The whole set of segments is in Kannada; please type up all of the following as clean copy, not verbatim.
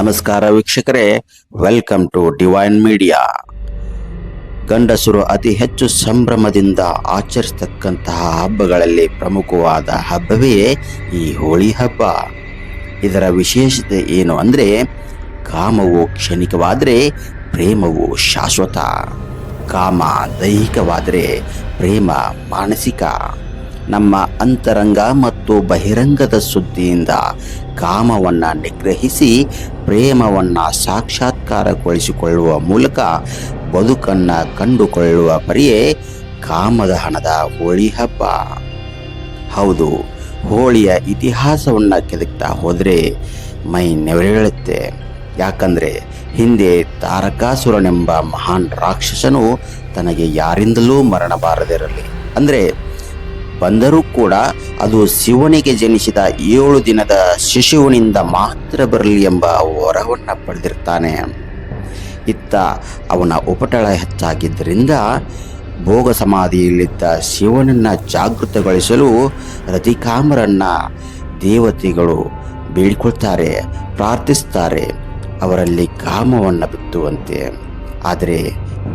ನಮಸ್ಕಾರ ವೀಕ್ಷಕರೇ, ವೆಲ್ಕಮ್ ಟು ಡಿವೈನ್ ಮೀಡಿಯಾ. ಗಂಡಸರು ಅತಿ ಹೆಚ್ಚು ಸಂಭ್ರಮದಿಂದ ಆಚರಿಸತಕ್ಕಂತಹ ಹಬ್ಬಗಳಲ್ಲಿ ಪ್ರಮುಖವಾದ ಹಬ್ಬವೇ ಈ ಹೋಳಿ ಹಬ್ಬ. ಇದರ ವಿಶೇಷತೆ ಏನು ಅಂದರೆ, ಕಾಮವು ಕ್ಷಣಿಕವಾದರೆ ಪ್ರೇಮವು ಶಾಶ್ವತ. ಕಾಮ ದೈಹಿಕವಾದರೆ ಪ್ರೇಮ ಮಾನಸಿಕ. ನಮ್ಮ ಅಂತರಂಗ ಮತ್ತು ಬಹಿರಂಗದ ಸುದ್ದಿಯಿಂದ ಕಾಮವನ್ನು ನಿಗ್ರಹಿಸಿ ಪ್ರೇಮವನ್ನು ಸಾಕ್ಷಾತ್ಕಾರಗೊಳಿಸಿಕೊಳ್ಳುವ ಮೂಲಕ ಬದುಕನ್ನು ಕಂಡುಕೊಳ್ಳುವ ಪರಿಯೇ ಕಾಮದಹನದ ಹೋಳಿ ಹಬ್ಬ. ಹೌದು, ಹೋಳಿಯ ಇತಿಹಾಸವನ್ನು ಕೆದಕ್ತಾ ಹೋದರೆ ಮೈ ನೆವರೇಳುತ್ತೆ. ಯಾಕಂದರೆ ಹಿಂದೆ ತಾರಕಾಸುರನೆಂಬ ಮಹಾನ್ ರಾಕ್ಷಸನು ತನಗೆ ಯಾರಿಂದಲೂ ಮರಣ ಬಾರದಿರಲಿ, ಅಂದರೆ ಬಂದರೂ ಕೂಡ ಅದು ಶಿವನಿಗೆ ಜನಿಸಿದ 7 ದಿನದ ಶಿಶುವಿನಿಂದ ಮಾತ್ರ ಬರಲಿ ಎಂಬ ವರವನ್ನು ಪಡೆದಿರ್ತಾನೆ. ಇತ್ತ ಅವನ ಉಪಟಳ ಹೆಚ್ಚಾಗಿದ್ದರಿಂದ ಭೋಗ ಸಮಾಧಿಯಲ್ಲಿದ್ದ ಶಿವನನ್ನು ಜಾಗೃತಗೊಳಿಸಲು ರತಿಕಾಮರನ್ನು ದೇವತೆಗಳು ಬೇಡಿಕೊಳ್ತಾರೆ, ಪ್ರಾರ್ಥಿಸ್ತಾರೆ, ಅವರಲ್ಲಿ ಕಾಮವನ್ನು ಬಿತ್ತುವಂತೆ. ಆದರೆ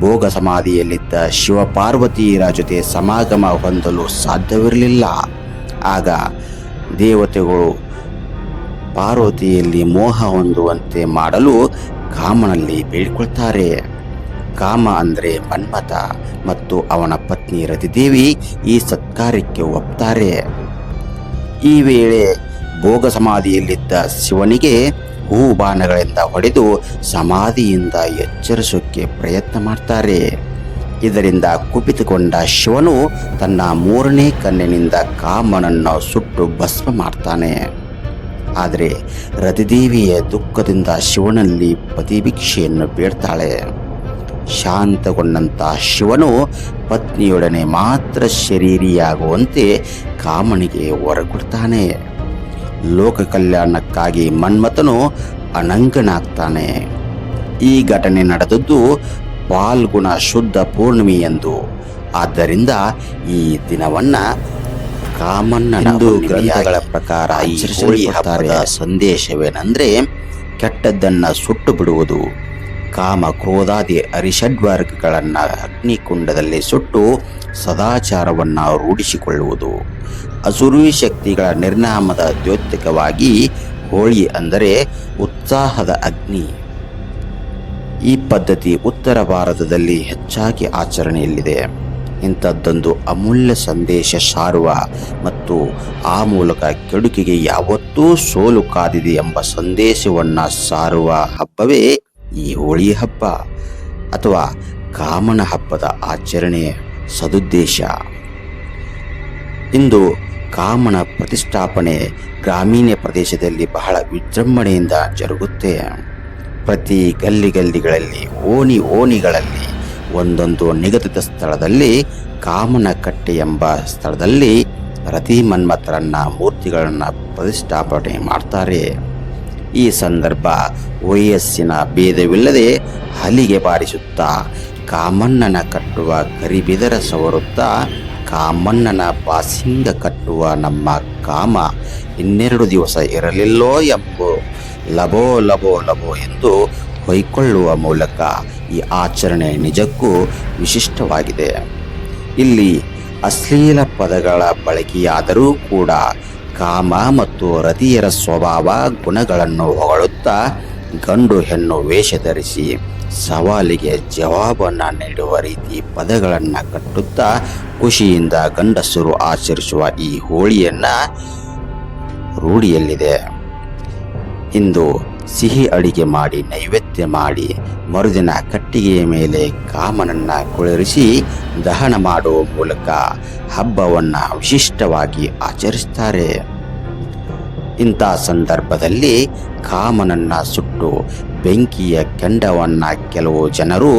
ಭೋಗ ಸಮಾಧಿಯಲ್ಲಿದ್ದ ಶಿವಪಾರ್ವತಿಯರ ಜೊತೆ ಸಮಾಗಮ ಹೊಂದಲು ಸಾಧ್ಯವಿರಲಿಲ್ಲ. ಆಗ ದೇವತೆಗಳು ಪಾರ್ವತಿಯಲ್ಲಿ ಮೋಹ ಹೊಂದುವಂತೆ ಮಾಡಲು ಕಾಮನಲ್ಲಿ ಬೇಡಿಕೊಳ್ತಾರೆ. ಕಾಮ ಅಂದರೆ ಮನ್ಮಥ ಮತ್ತು ಅವನ ಪತ್ನಿ ರತಿದೇವಿ ಈ ಸತ್ಕಾರ್ಯಕ್ಕೆ ಒಪ್ತಾರೆ. ಈ ವೇಳೆ ಭೋಗ ಸಮಾಧಿಯಲ್ಲಿದ್ದ ಶಿವನಿಗೆ ಹೂಬಾಣಗಳಿಂದ ಹೊಡೆದು ಸಮಾಧಿಯಿಂದ ಎಚ್ಚರಿಸೋಕೆ ಪ್ರಯತ್ನ ಮಾಡ್ತಾರೆ. ಇದರಿಂದ ಕುಪಿತಗೊಂಡ ಶಿವನು ತನ್ನ 3ನೇ ಕಣ್ಣಿನಿಂದ ಕಾಮನನ್ನು ಸುಟ್ಟು ಭಸ್ಮ ಮಾಡ್ತಾನೆ. ಆದರೆ ರತಿದೇವಿಯ ದುಃಖದಿಂದ ಶಿವನಲ್ಲಿ ಪ್ರತಿಭಿಕ್ಷೆಯನ್ನು ಬೇಡ್ತಾಳೆ. ಶಾಂತಗೊಂಡಂಥ ಶಿವನು ಪತ್ನಿಯೊಡನೆ ಮಾತ್ರ ಶರೀರಿಯಾಗುವಂತೆ ಕಾಮನಿಗೆ ಹೊರಕೊಡ್ತಾನೆ. ಲೋಕ ಕಲ್ಯಾಣಕ್ಕಾಗಿ ಮನ್ಮಥನು ಅನಂಗನಾಗ್ತಾನೆ. ಈ ಘಟನೆ ನಡೆದದ್ದು ಫಾಲ್ಗುಣ ಶುದ್ಧ ಪೂರ್ಣಿಮೆಯಂದು. ಆದ್ದರಿಂದ ಈ ದಿನವನ್ನು ಕಾಮಣ್ಣನೆಂದು ಗ್ರಂಥಗಳ ಪ್ರಕಾರ ಈ ಹೋಳಿ ಹಬ್ಬದ ಸಂದೇಶವೇನೆಂದರೆ, ಕೆಟ್ಟದ್ದನ್ನು ಸುಟ್ಟು ಬಿಡುವುದು. ಕಾಮ ಕ್ರೋಧಾದಿ ಅರಿಷಡ್ವರ್ಗಗಳನ್ನು ಅಗ್ನಿಕುಂಡದಲ್ಲಿ ಸುಟ್ಟು ಸದಾಚಾರವನ್ನು ರೂಢಿಸಿಕೊಳ್ಳುವುದು. ಅಸುರಿ ಶಕ್ತಿಗಳ ನಿರ್ನಾಮದ ದ್ಯೋತಕವಾಗಿ ಹೋಳಿ ಅಂದರೆ ಉತ್ಸಾಹದ ಅಗ್ನಿ. ಈ ಪದ್ಧತಿ ಉತ್ತರ ಭಾರತದಲ್ಲಿ ಹೆಚ್ಚಾಗಿ ಆಚರಣೆಯಲ್ಲಿದೆ. ಇಂಥದ್ದೊಂದು ಅಮೂಲ್ಯ ಸಂದೇಶ ಸಾರುವ ಮತ್ತು ಆ ಮೂಲಕ ಕೆಡುಕಿಗೆ ಯಾವತ್ತೂ ಸೋಲು ಕಾದಿದೆ ಎಂಬ ಸಂದೇಶವನ್ನು ಸಾರುವ ಹಬ್ಬವೇ ಈ ಹೋಳಿ ಹಬ್ಬ ಅಥವಾ ಕಾಮನ ಹಬ್ಬದ ಆಚರಣೆ ಸದುದ್ದೇಶ. ಇಂದು ಕಾಮನ ಪ್ರತಿಷ್ಠಾಪನೆ ಗ್ರಾಮೀಣ ಪ್ರದೇಶದಲ್ಲಿ ಬಹಳ ವಿಜೃಂಭಣೆಯಿಂದ ಜರುಗುತ್ತೆ. ಪ್ರತಿ ಗಲ್ಲಿಗಳಲ್ಲಿ ಓಣಿಗಳಲ್ಲಿ ಒಂದೊಂದು ನಿಗದಿತ ಸ್ಥಳದಲ್ಲಿ ಕಾಮನ ಕಟ್ಟೆ ಎಂಬ ಸ್ಥಳದಲ್ಲಿ ರತಿ ಮನ್ಮಥರನ್ನ ಮೂರ್ತಿಗಳನ್ನು ಪ್ರತಿಷ್ಠಾಪನೆ ಮಾಡ್ತಾರೆ. ಈ ಸಂದರ್ಭ ವಯಸ್ಸಿನ ಭೇದವಿಲ್ಲದೆ ಹಲಿಗೆ ಬಾರಿಸುತ್ತಾ ಕಾಮಣ್ಣನ ಕಟ್ಟುವ ಕರಿಬಿದರ ಸವರುತ್ತಾ ಕಾಮಣ್ಣನ ಬಾಸಿಂಗ ಕಟ್ಟುವ ನಮ್ಮ ಕಾಮ 12 ದಿವಸ ಇರಲಿಲ್ಲೋ ಎಂಬು ಲಬೋ ಲಬೋ ಲಬೋ ಎಂದು ಹೊಯ್ಕೊಳ್ಳುವ ಮೂಲಕ ಈ ಆಚರಣೆ ನಿಜಕ್ಕೂ ವಿಶಿಷ್ಟವಾಗಿದೆ. ಇಲ್ಲಿ ಅಶ್ಲೀಲ ಪದಗಳ ಬಳಕೆಯಾದರೂ ಕೂಡ ಕಾಮ ಮತ್ತು ರತಿಯರ ಸ್ವಭಾವ ಗುಣಗಳನ್ನು ಹೊಗಳುತ್ತಾ ಗಂಡು ಹೆಣ್ಣು ವೇಷ ಧರಿಸಿ ಸವಾಲಿಗೆ ಜವಾಬನ್ನು ನೀಡುವ ರೀತಿ ಪದಗಳನ್ನು ಕಟ್ಟುತ್ತಾ ಖುಷಿಯಿಂದ ಗಂಡಸರು ಆಚರಿಸುವ ಈ ಹೋಳಿಯನ್ನು ರೂಢಿಯಲ್ಲಿದೆ. ಇಂದು ಸಿಹಿ ಅಡಿಗೆ ಮಾಡಿ ನೈವೇದ್ಯ ಮಾಡಿ ಮರುದಿನ ಕಟ್ಟಿಗೆಯ ಮೇಲೆ ಕಾಮನನ್ನು ಕುಳ್ಳಿರಿಸಿ ದಹನ ಮಾಡುವ ಮೂಲಕ ಹಬ್ಬವನ್ನು ವಿಶಿಷ್ಟವಾಗಿ ಆಚರಿಸ್ತಾರೆ. ಇಂಥ ಸಂದರ್ಭದಲ್ಲಿ ಕಾಮನನ್ನು ಸುಟ್ಟು ಬೆಂಕಿಯ ಕೆಂಡವನ್ನು ಕೆಲವು ಜನರು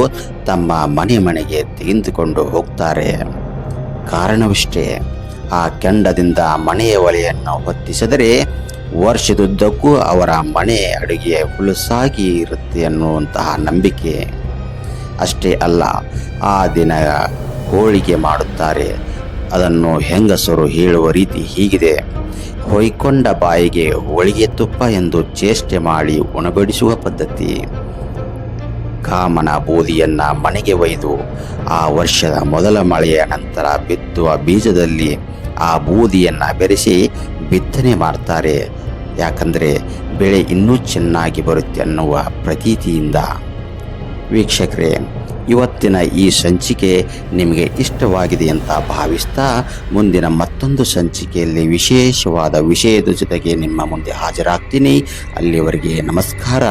ತಮ್ಮ ಮನೆಗೆ ತೆಗೆದುಕೊಂಡು ಹೋಗ್ತಾರೆ. ಕಾರಣವಿಷ್ಟೇ, ಆ ಕೆಂಡದಿಂದ ಮನೆಯ ಒಲೆಯನ್ನು ಹೊತ್ತಿಸಿದರೆ ವರ್ಷದುದ್ದಕ್ಕೂ ಅವರ ಮನೆ ಅಡುಗೆ ಹುಲಸಾಗಿ ಇರುತ್ತೆ ಅನ್ನುವಂತಹ ನಂಬಿಕೆ. ಅಷ್ಟೇ ಅಲ್ಲ, ಆ ದಿನ ಹೋಳಿಗೆ ಮಾಡುತ್ತಾರೆ. ಅದನ್ನು ಹೆಂಗಸರು ಹೇಳುವ ರೀತಿ ಹೀಗಿದೆ: ಹೊಯ್ಕೊಂಡ ಬಾಯಿಗೆ ಹೋಳಿಗೆ ತುಪ್ಪ ಎಂದು ಚೇಷ್ಟೆ ಮಾಡಿ ಉಣಬಡಿಸುವ ಪದ್ಧತಿ. ಕಾಮನ ಬೂದಿಯನ್ನ ಮನೆಗೆ ಒಯ್ದು ಆ ವರ್ಷದ ಮೊದಲ ಮಳೆಯ ನಂತರ ಬಿತ್ತುವ ಬೀಜದಲ್ಲಿ ಆ ಬೂದಿಯನ್ನ ಬೆರೆಸಿ ಬಿತ್ತನೆ ಮಾಡ್ತಾರೆ. ಯಾಕಂದರೆ ಬೆಳೆ ಇನ್ನೂ ಚೆನ್ನಾಗಿ ಬರುತ್ತೆ ಅನ್ನುವ ಪ್ರತೀತಿಯಿಂದ. ವೀಕ್ಷಕರೇ, ಇವತ್ತಿನ ಈ ಸಂಚಿಕೆ ನಿಮಗೆ ಇಷ್ಟವಾಗಿದೆ ಅಂತ ಭಾವಿಸ್ತಾ ಮುಂದಿನ ಮತ್ತೊಂದು ಸಂಚಿಕೆಯಲ್ಲಿ ವಿಶೇಷವಾದ ವಿಷಯದ ಜೊತೆಗೆ ನಿಮ್ಮ ಮುಂದೆ ಹಾಜರಾಗ್ತೀನಿ. ಅಲ್ಲಿವರೆಗೆ ನಮಸ್ಕಾರ.